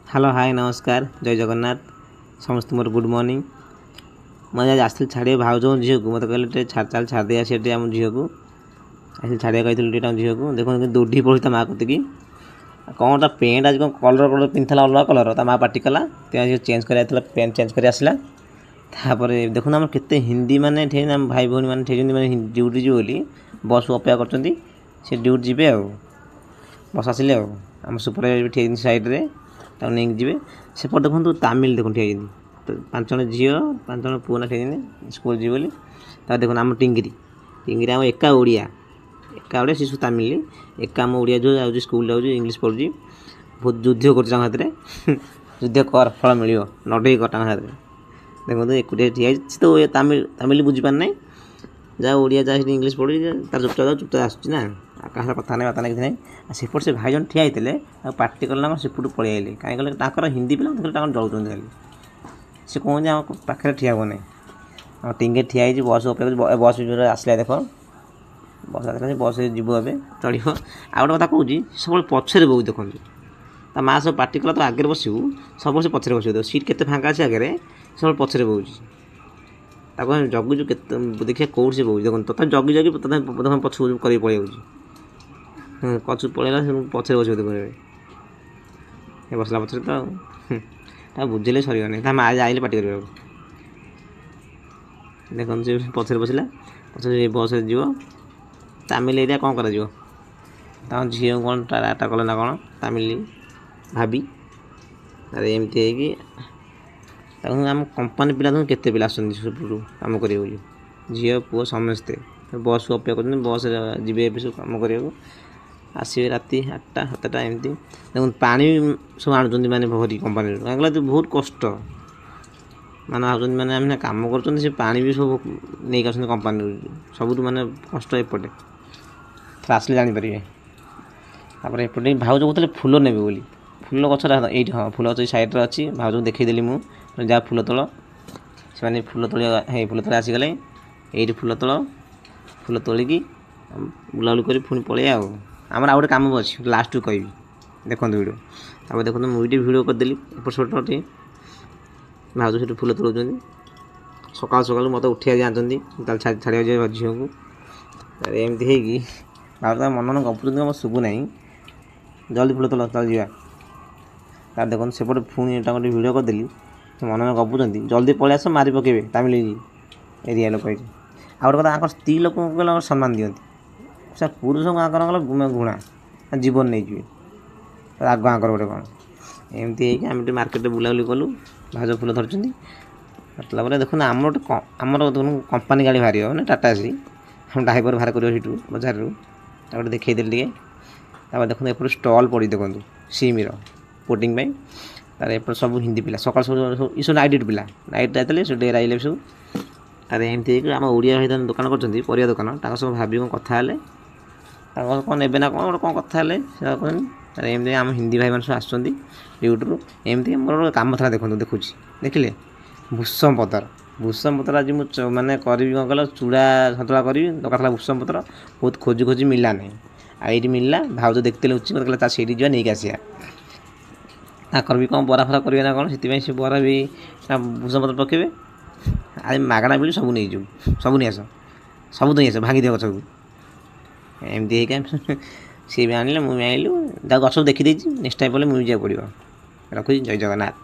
Hello hi नमस्कार जय जगन्नाथ समस्त मोर गुड मॉर्निंग मैं आज आसती छाड़े भाज झील को मत कहले चल छाड़ी आसी आम झील को आसी छाड़ा कही झील को देख दौड़ी पड़ी माँ कति कौन ता पेंट आज कौन कलर कलर पिंधला अलग कलर ता माँ पार्टी कला चेंज कर पेंट चेंज कर आसला देखो आम के हिंदी माने भाई भौणी मैंने ड्यूटी जी बोली बस अपेक्षा कर ड्यूटी जी बस आसिले आम सुपर ठीक सैड्रे नहीं जी सेपट देखो तामिल देखो ठिया पांच जन झी पांच जन पुआ ठिया स्कूल जी बोली देखो आम टिंगिरी टिंगिरी आम एका ओडिया शिशु तामिल एका आम ओडिया जो जाऊँ स्कूल जाऊँ इंग्लीश पढ़ुची बहुत युद्ध कर युद्ध कर फल मिल नडे कर हाथ में देखो एकुटिया ठिया तो तामिल तामिल बुझीपार ना जहाँ ओडिया जहाँ इंग्लीश पढ़ी तार चुपचाप चुपचाप आसूँ ना कहा कथा नहीं बात ना कि सेपट से भाई जन ठिया होते पार्टी कला सेपटू पलि आए कहीं कहले हिंदी पिला जलुच्च खाली से कहते आम पाखे ठिया हो ना आम टिंगे ठिया बस अपेक्षा बस आसला देख बस आस बस जीव ए चढ़ आ गए कथा कौन सब पचर बहुत देखो ता माँ सब पार्टी कला तो आगे बसबू सब से पचर बस सीट के फाँका अच्छे आगे सब पचर बहुत जगुचु के देखिए कौट से बहुत देखो तथा जगी जगी पछ कर पलि पचू पलैला पचर बस बसला पचर तो बुझे सर था माँ आइले पार्टी कर देखो से पचर बसला पचर बस जीव तामिल एरिया कौन कर झी कौन टाटा कले ना कौन तामिल भाभी अरे एमती आम कंपानी पिला केते पिला आम कर झील पुओ समस्ते बस को अपेक्षा कर बस जी सब कम कर आसवे राति 8टा 7टा एमती देखो पानी सब आणुंट मैंने भरी कंपानी कहीं तो बहुत कष्ट माने भाव मैंने कम कर पानी भी सब नहीं आस कंपानी सब माने कष्ट एपटे आसले जापर एपटे भाज कहते फुल ने बोली फुल गच ये हाँ फुल गच सैड्रे अच्छी भाज देखीदेली मुझे जहाँ फुल तोल से फुल तोड़ फुल तोड़ आसीगले ये फुल तोलिकी बुलाबुली कर पुणी पलि आमर आउ गए कम अच्छे लास्ट कह देखो वीडियो तापर देखो मुझे वीडियो करदेली एपट सेपट भाज से फुल तोड़ सका सका मत उठा जाती छाड़ा जाए झील को एमती है भाज मन मन गपुच मत शुभु ना जल्दी फुल तोल चल जा देखो सेपटे पुणी वीडियो करदेली मन मन गपुंट जल्दी पलि आस मारि पकेबे तामिल एरिया लोक आ गए कथा स्त्री लोक सम्मान दिखती से पुरुष को घुणा जीवन नहीं जी आग आँकर गोटे कौन एमती आम मार्केट बुलाबुली कलु भाज फुल धरती धरला देखो आम गोटे आमर कंपानी गाड़ी बाहर मैंने टाटा सी हम ड्राइवर बाहर कर बजार रू देखईदेली देखो एपटे स्टल पड़ी देखो सिम पोटिंग तार एपट सब हिंदी पिला सकाल सब ये सब नाइट ड्यूटी पिला नाइट जाते सब डेर आइले सब अरे एमती आम ओडिया भाई दुकान कर परिया दुकान सब भाभी कौन कथा कौन ने ना कौन कौन कथा अरे एमती आम हिंदी भाई सब आसुँच ड्यूटी एमती मोर कम था देखो देखुँ देखिले भूषम पतर आज मुझे मैंने करी कौन कल चूड़ा सतुला करी दरकार था भूषम पतर बहुत खोजी खोजी मिलला नहीं आई मिलला भाव देखते लुचि मत कहला से नहीं आसिया ताकर भी कौन बरा फरा करेंगे ना कौन से बरा भी भूषण पत्र पकेबे आज मागଣା मिल सब नहीं जाऊ सब नहीं आस सब नहीं आस भांगी दिया गच को एमती सी भी आनिले मुझे आइलु गच देखी नेक्स्ट टाइम बोले मुझे जाए पड़ो रखुच जय जगन्नाथ।